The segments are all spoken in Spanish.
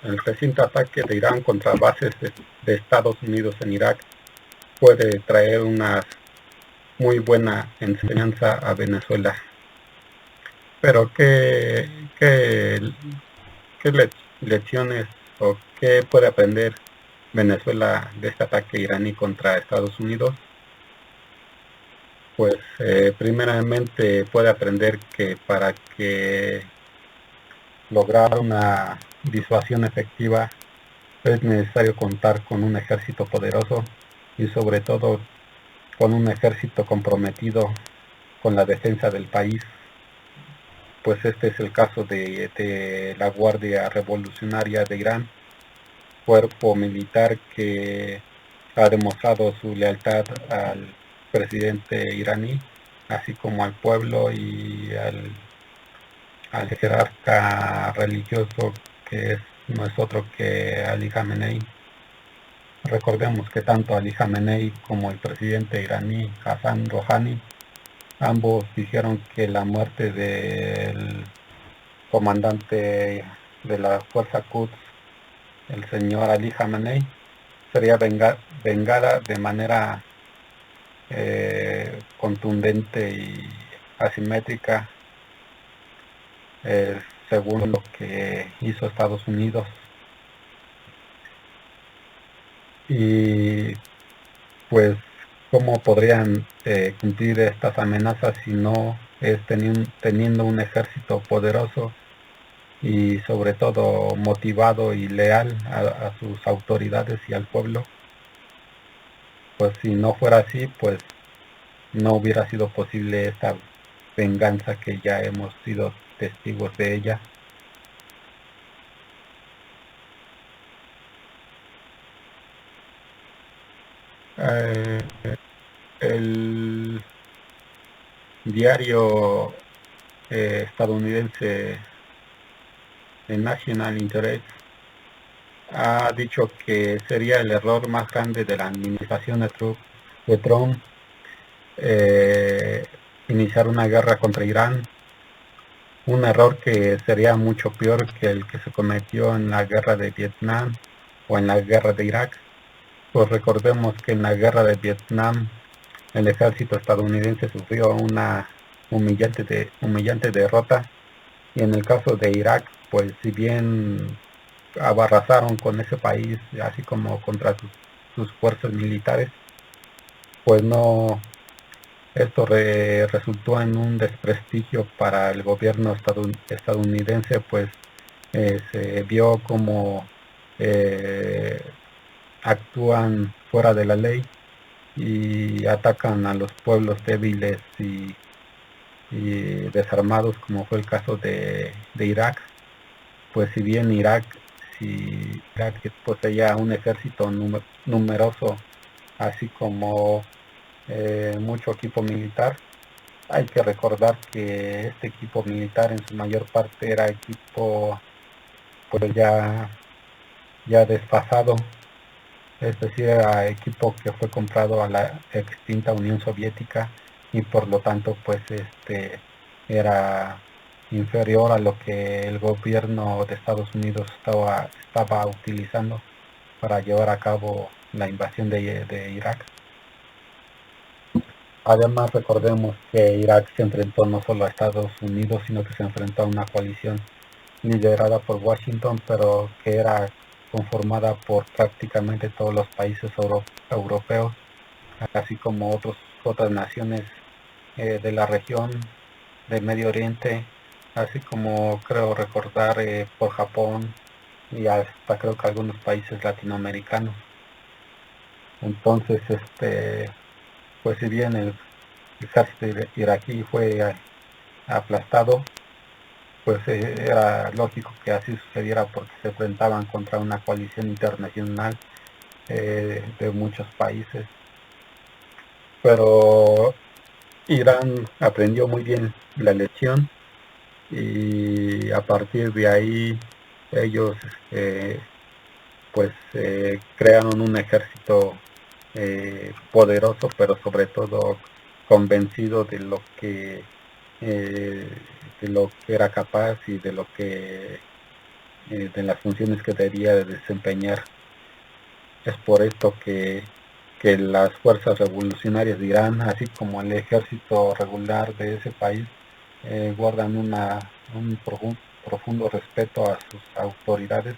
El reciente ataque de Irán contra bases de Estados Unidos en Irak puede traer una muy buena enseñanza a Venezuela. Pero ¿qué lecciones o qué puede aprender Venezuela de este ataque iraní contra Estados Unidos? Pues primeramente puede aprender que para que lograr una disuasión efectiva es necesario contar con un ejército poderoso y sobre todo con un ejército comprometido con la defensa del país, pues este es el caso de la Guardia Revolucionaria de Irán, cuerpo militar que ha demostrado su lealtad al presidente iraní, así como al pueblo y al jerarca religioso que no es otro que Ali Khamenei. Recordemos que tanto Ali Khamenei como el presidente iraní Hassan Rouhani, ambos dijeron que la muerte del comandante de la fuerza Quds, el señor Ali Khamenei, sería vengada de manera contundente y asimétrica, eh, según lo que hizo Estados Unidos. Y pues, ¿cómo podrían cumplir estas amenazas si no es teniendo un ejército poderoso y sobre todo motivado y leal a sus autoridades y al pueblo? Pues si no fuera así, pues no hubiera sido posible esta venganza que ya hemos sido testigos de ella. Eh, el diario estadounidense el National Interest ha dicho que sería el error más grande de la administración de Trump eh, iniciar una guerra contra Irán, un error que sería mucho peor que el que se cometió en la guerra de Vietnam o en la guerra de Irak. Pues recordemos que en la guerra de Vietnam el ejército estadounidense sufrió una humillante derrota, y en el caso de Irak, pues si bien abarrazaron con ese país, así como contra sus fuerzas militares, pues no, esto resultó en un desprestigio para el gobierno estadounidense, pues se vio como eh, actúan fuera de la ley y atacan a los pueblos débiles y desarmados, como fue el caso de Irak. Pues si bien si Irak poseía un ejército numeroso, así como mucho equipo militar, hay que recordar que este equipo militar en su mayor parte era equipo pues ya desfasado, es decir, era equipo que fue comprado a la extinta Unión Soviética y por lo tanto pues era inferior a lo que el gobierno de Estados Unidos estaba utilizando para llevar a cabo la invasión de Irak. Además, recordemos que Irak se enfrentó no solo a Estados Unidos, sino que se enfrentó a una coalición liderada por Washington, pero que era conformada por prácticamente todos los países europeos, así como otras naciones de la región del Medio Oriente, así como creo recordar por Japón y hasta creo que algunos países latinoamericanos. Entonces, pues si bien el ejército iraquí fue aplastado, pues era lógico que así sucediera porque se enfrentaban contra una coalición internacional de muchos países. Pero Irán aprendió muy bien la lección y a partir de ahí ellos pues crearon un ejército poderoso, pero sobre todo convencido eh, de lo que era capaz y de lo que de las funciones que debía de desempeñar. Es por esto que las fuerzas revolucionarias de Irán, así como el ejército regular de ese país, guardan un profundo respeto a sus autoridades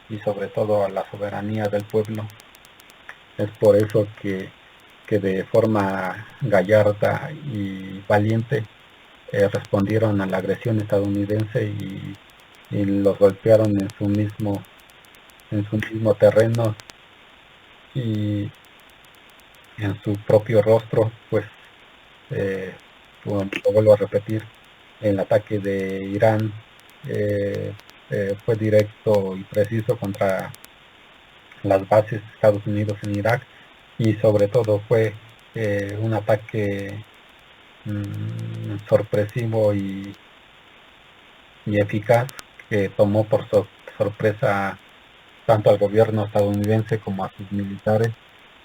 y sobre todo a la soberanía del pueblo. Es por eso que de forma gallarda y valiente respondieron a la agresión estadounidense y los golpearon en su mismo terreno y en su propio rostro. Pues eh, lo vuelvo a repetir, el ataque de Irán fue directo y preciso contra las bases de Estados Unidos en Irak, y sobre todo fue un ataque sorpresivo y eficaz, que tomó por sorpresa tanto al gobierno estadounidense como a sus militares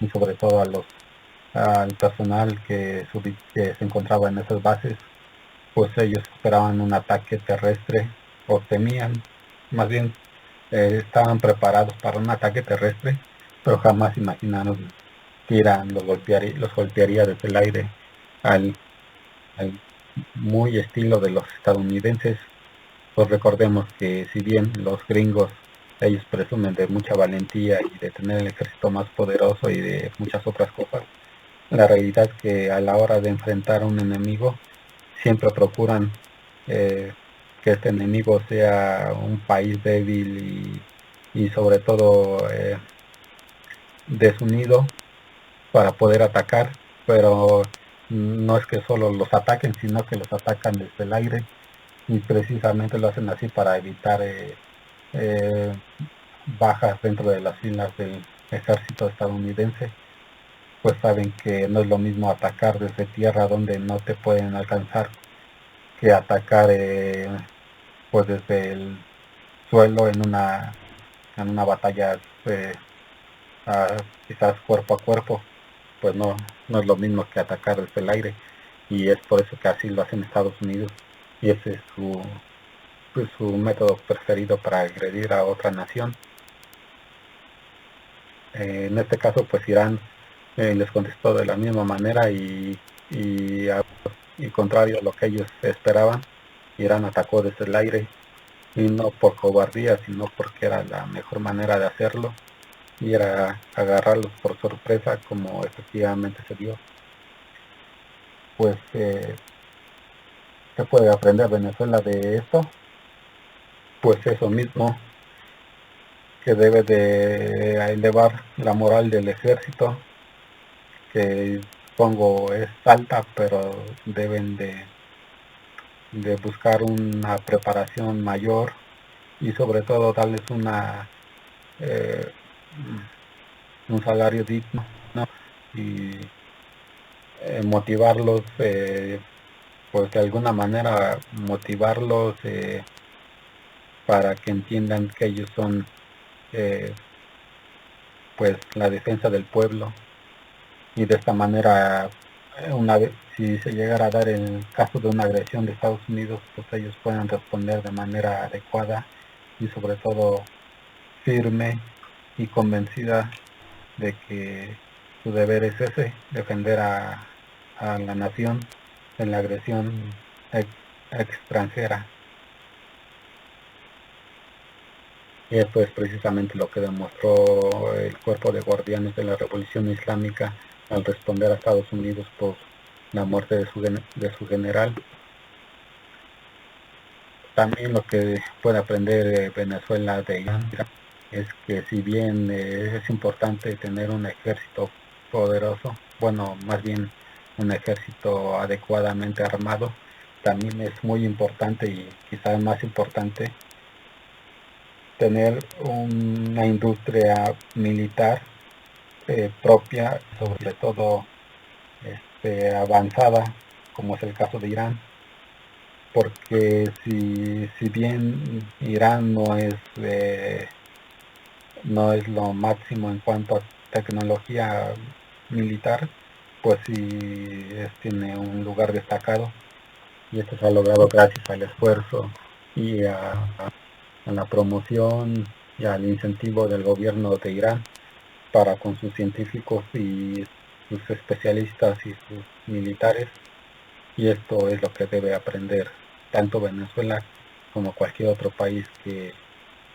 y sobre todo al personal que se encontraba en esas bases. Pues ellos esperaban un ataque terrestre, o temían, más bien estaban preparados para un ataque terrestre, pero jamás imaginaron que Irán los golpearía desde el aire al, al muy estilo de los estadounidenses. Pues recordemos que si bien los gringos, ellos presumen de mucha valentía y de tener el ejército más poderoso y de muchas otras cosas, la realidad es que a la hora de enfrentar a un enemigo siempre procuran eh, que este enemigo sea un país débil y sobre todo desunido para poder atacar, pero no es que solo los ataquen, sino que los atacan desde el aire, y precisamente lo hacen así para evitar eh, bajas dentro de las filas del ejército estadounidense. Pues saben que no es lo mismo atacar desde tierra, donde no te pueden alcanzar, que atacar pues desde el suelo en una batalla eh, quizás cuerpo a cuerpo. Pues no es lo mismo que atacar desde el aire, y es por eso que así lo hacen Estados Unidos, y ese es pues, su método preferido para agredir a otra nación. En este caso pues Irán les contestó de la misma manera, y, y contrario a lo que ellos esperaban, Irán atacó desde el aire, y no por cobardía, sino porque era la mejor manera de hacerlo, y era agarrarlos por sorpresa, como efectivamente se dio. Pues ¿qué puede aprender Venezuela de esto? Pues eso mismo, que debe de elevar la moral del ejército, que supongo es alta, pero deben de buscar una preparación mayor, y sobre todo darles eh, un salario digno, ¿no? Y motivarlos, pues de alguna manera motivarlos para que entiendan que ellos son eh, pues la defensa del pueblo, y de esta manera una vez si se llegara a dar el caso de una agresión de Estados Unidos, pues ellos puedan responder de manera adecuada y sobre todo firme y convencida de que su deber es ese, defender a la nación en la agresión ex extranjera. Y esto es precisamente lo que demostró el Cuerpo de Guardianes de la Revolución Islámica al responder a Estados Unidos por la muerte de su general. También lo que puede aprender Venezuela de Irán es que si bien es importante tener un ejército poderoso, bueno, más bien un ejército adecuadamente armado, también es muy importante, y quizás más importante, tener una industria militar propia, sobre todo avanzada, como es el caso de Irán, porque si bien Irán no es lo máximo en cuanto a tecnología militar, pues sí tiene un lugar destacado, y esto se ha logrado gracias al esfuerzo y a la promoción y al incentivo del gobierno de Irán para con sus científicos y sus especialistas y sus militares, y esto es lo que debe aprender tanto Venezuela como cualquier otro país que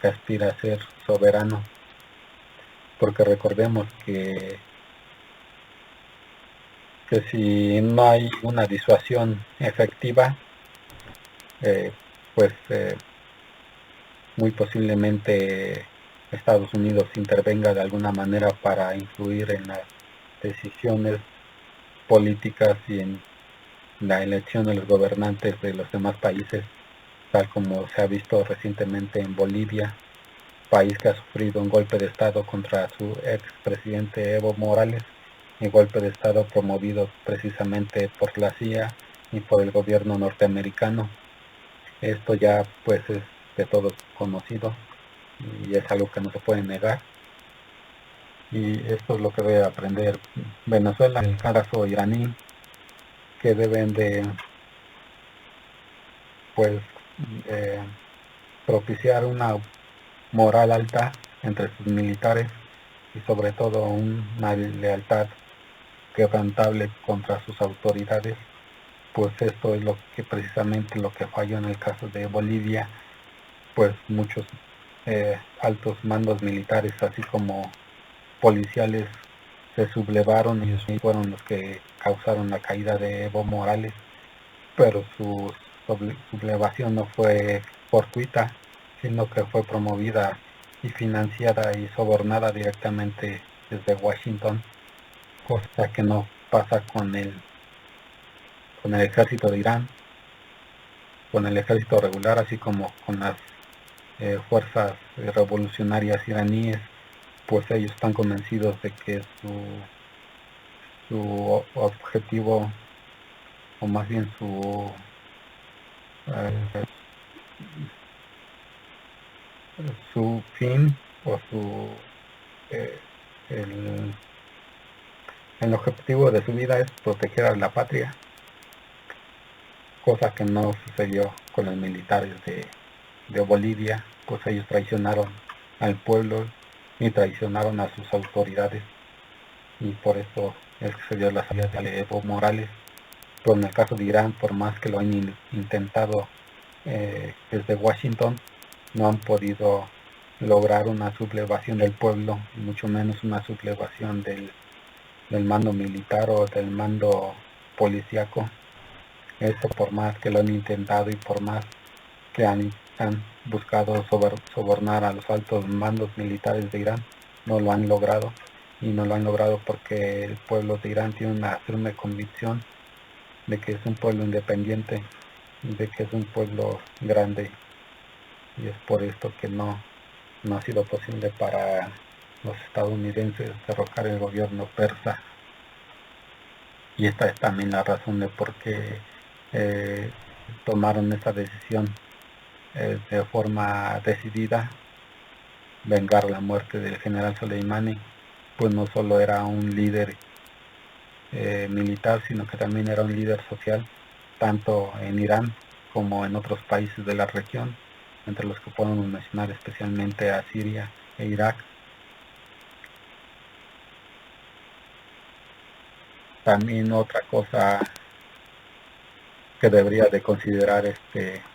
aspira a ser soberano, porque recordemos que si no hay una disuasión efectiva, eh, pues muy posiblemente Estados Unidos intervenga de alguna manera para influir en las decisiones políticas y en la elección de los gobernantes de los demás países, tal como se ha visto recientemente en Bolivia, país que ha sufrido un golpe de Estado contra su ex presidente Evo Morales, un golpe de Estado promovido precisamente por la CIA y por el gobierno norteamericano. Esto ya pues es de todos conocido y es algo que no se puede negar. Y esto es lo que debe aprender Venezuela, en el caso iraní, que deben de pues eh, propiciar una moral alta entre sus militares y sobre todo una lealtad quebrantable contra sus autoridades, pues esto es lo que precisamente lo que falló en el caso de Bolivia, pues muchos altos mandos militares así como policiales se sublevaron y fueron los que causaron la caída de Evo Morales, pero su sublevación no fue fortuita, sino que fue promovida y financiada y sobornada directamente desde Washington, cosa que no pasa con el ejército de Irán, con el ejército regular, así como con las fuerzas revolucionarias iraníes, pues ellos están convencidos de que su objetivo, o más bien eh, su fin o eh, el, el objetivo de su vida es proteger a la patria, cosa que no sucedió con los militares de Bolivia, pues ellos traicionaron al pueblo y traicionaron a sus autoridades, y por eso es que se dio la salida de Evo Morales. Pero en el caso de Irán, por más que lo han intentado desde Washington, no han podido lograr una sublevación del pueblo, y mucho menos una sublevación del mando militar o del mando policíaco. Eso por más que lo han intentado y por más que han buscado sobornar a los altos mandos militares de Irán, no lo han logrado. Y no lo han logrado porque el pueblo de Irán tiene una firme convicción de que es un pueblo independiente, de que es un pueblo grande, y es por esto que no ha sido posible para los estadounidenses derrocar el gobierno persa. Y esta es también la razón de por qué eh, tomaron esta decisión de forma decidida, vengar la muerte del general Soleimani, pues no solo era un líder militar, sino que también era un líder social, tanto en Irán como en otros países de la región, entre los que podemos mencionar especialmente a Siria e Irak. También otra cosa que debería de considerar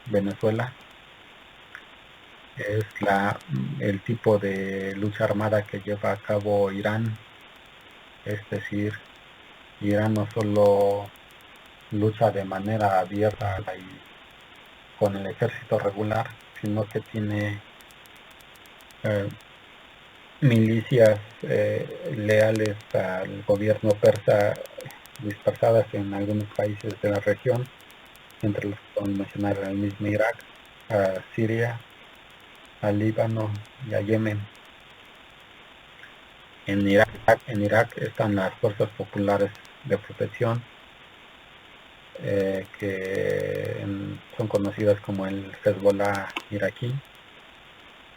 Venezuela es el tipo de lucha armada que lleva a cabo Irán. Es decir, Irán no solo lucha de manera abierta y con el ejército regular, sino que tiene eh, milicias leales al gobierno persa dispersadas en algunos países de la región, entre los que podemos mencionar al mismo Irak, a Siria, al Líbano y a Yemen. En Irak están las fuerzas populares de protección, que son conocidas como el Hezbollah iraquí.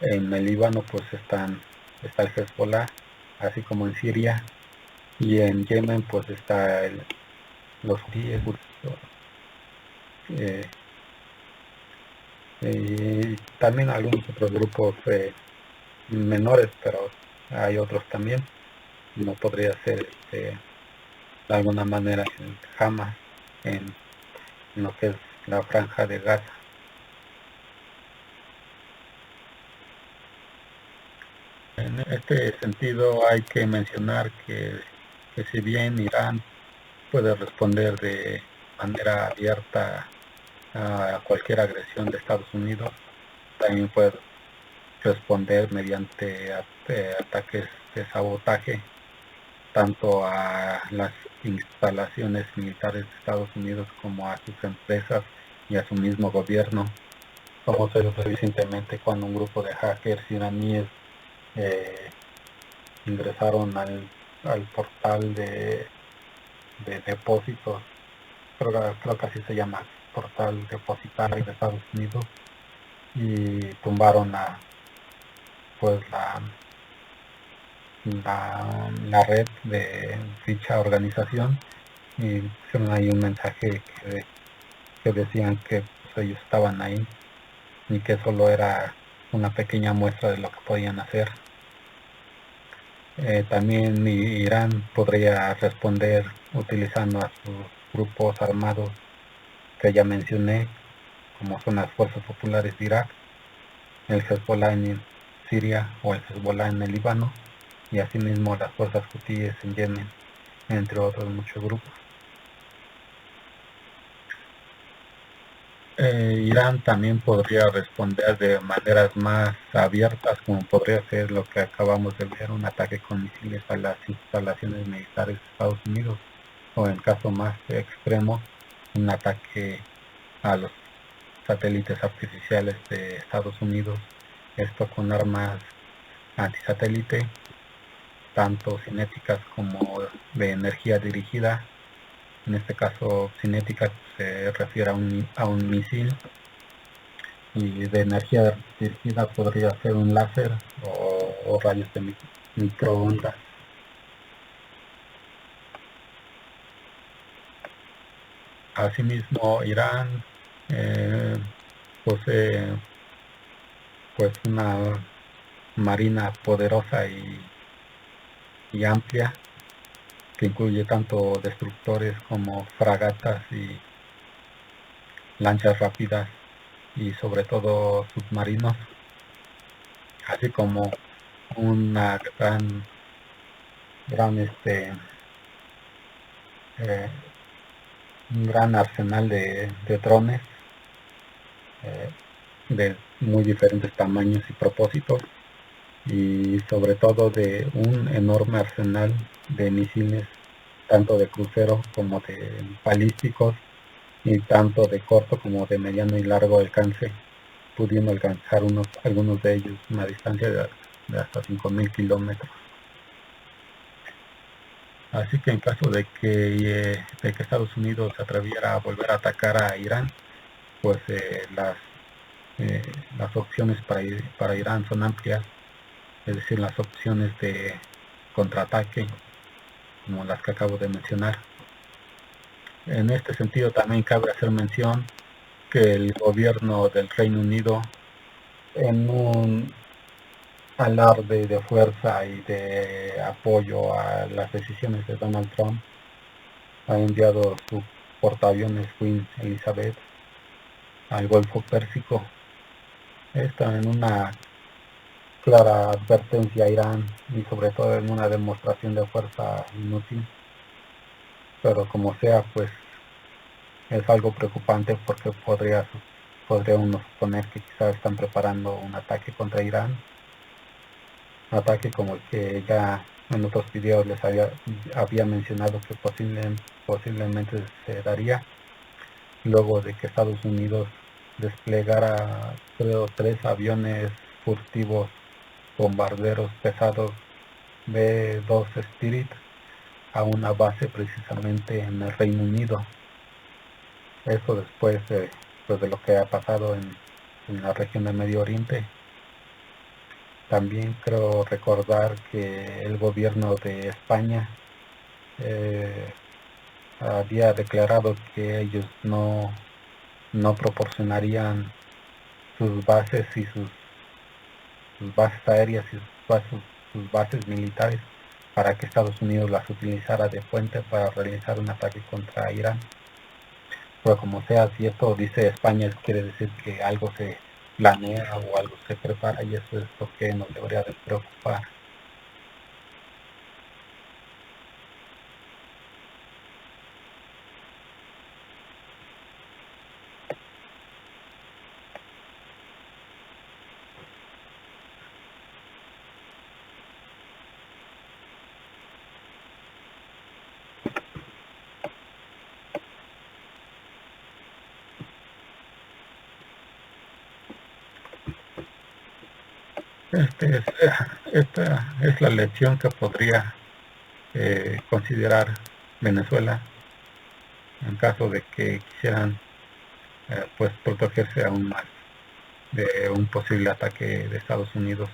En el Líbano pues está el Hezbollah, así como en Siria, y en Yemen pues está los hutíes. eh, y también algunos otros grupos menores, pero hay otros también. No podría ser de alguna manera el Hamas en lo que es la franja de Gaza. En este sentido hay que mencionar que si bien Irán puede responder de manera abierta a cualquier agresión de Estados Unidos, también puede responder mediante ataques de sabotaje tanto a las instalaciones militares de Estados Unidos como a sus empresas y a su mismo gobierno, como se vio recientemente cuando un grupo de hackers iraníes eh, ingresaron al portal de depósitos, creo que así se llama, portal depositario de Estados Unidos, y tumbaron pues la red de dicha organización y pusieron ahí un mensaje que decían que pues, ellos estaban ahí y que solo era una pequeña muestra de lo que podían hacer. También Irán podría responder utilizando a sus grupos armados que ya mencioné, como son las Fuerzas Populares de Irak, el Hezbollah en Siria o el Hezbollah en el Líbano, y asimismo las fuerzas hutíes en Yemen, entre otros muchos grupos. Irán también podría responder de maneras más abiertas, como podría ser lo que acabamos de ver, un ataque con misiles a las instalaciones militares de Estados Unidos, o en caso más extremo, un ataque a los satélites artificiales de Estados Unidos, esto con armas antisatélite, tanto cinéticas como de energía dirigida. En este caso, cinética se refiere a un misil, y de energía dirigida podría ser un láser o rayos de microondas. Asimismo, Irán posee pues una marina poderosa y amplia, que incluye tanto destructores como fragatas y lanchas rápidas y sobre todo submarinos, así como una gran eh, un gran arsenal de drones eh, de muy diferentes tamaños y propósitos, y sobre todo de un enorme arsenal de misiles, tanto de crucero como de balísticos, y tanto de corto como de mediano y largo alcance, pudiendo alcanzar algunos de ellos una distancia de hasta 5.000 kilómetros. Así que en caso de que Estados Unidos se atreviera a volver a atacar a Irán, pues eh, las opciones para Irán son amplias, es decir, las opciones de contraataque, como las que acabo de mencionar. En este sentido también cabe hacer mención que el gobierno del Reino Unido, en un alarde de fuerza y de apoyo a las decisiones de Donald Trump, ha enviado su portaaviones Queen Elizabeth al Golfo Pérsico. Esto en una clara advertencia a Irán y sobre todo en una demostración de fuerza inútil, pero como sea, pues es algo preocupante porque podría uno suponer que quizás están preparando un ataque contra Irán, un ataque como el que ya en otros videos había mencionado que posiblemente se daría luego de que Estados Unidos desplegara, creo, 3 aviones furtivos bombarderos pesados B-2 Spirit a una base precisamente en el Reino Unido. Eso después pues, de lo que ha pasado en la región del Medio Oriente. También creo recordar que el gobierno de España eh, había declarado que ellos no proporcionarían sus bases y sus bases aéreas y sus bases militares para que Estados Unidos las utilizara de puente para realizar un ataque contra Irán. Pero como sea, si esto dice España, quiere decir que algo se planea o algo se prepara, y eso es lo que nos debería de preocupar. Esta es la lección que podría considerar Venezuela en caso de que quisieran pues protegerse aún más de un posible ataque de Estados Unidos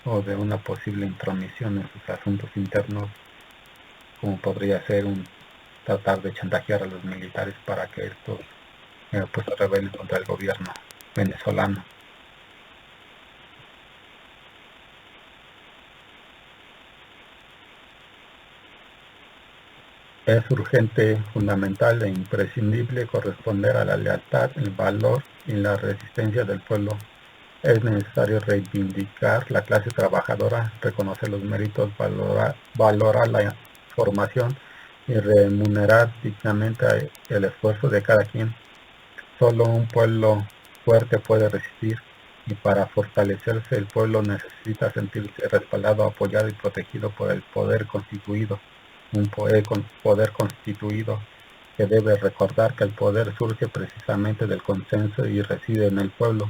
o de una posible intromisión en sus asuntos internos, como podría ser un tratar de chantajear a los militares para que estos pues se rebelen contra el gobierno venezolano. Es urgente, fundamental e imprescindible corresponder a la lealtad, el valor y la resistencia del pueblo. Es necesario reivindicar la clase trabajadora, reconocer los méritos, valorar la formación y remunerar dignamente el esfuerzo de cada quien. Solo un pueblo fuerte puede resistir, y para fortalecerse el pueblo necesita sentirse respaldado, apoyado y protegido por el poder constituido. Un poder constituido que debe recordar que el poder surge precisamente del consenso y reside en el pueblo.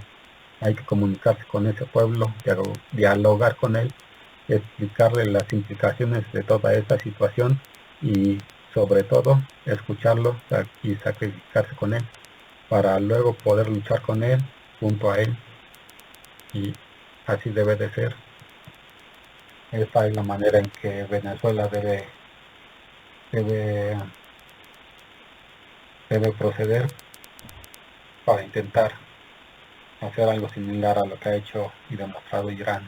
Hay que comunicarse con ese pueblo, dialogar con él, explicarle las implicaciones de toda esta situación y, sobre todo, escucharlo y sacrificarse con él para luego poder luchar con él, junto a él, y así debe de ser. Esta es la manera en que Venezuela debe, debe proceder para intentar hacer algo similar a lo que ha hecho y demostrado Irán.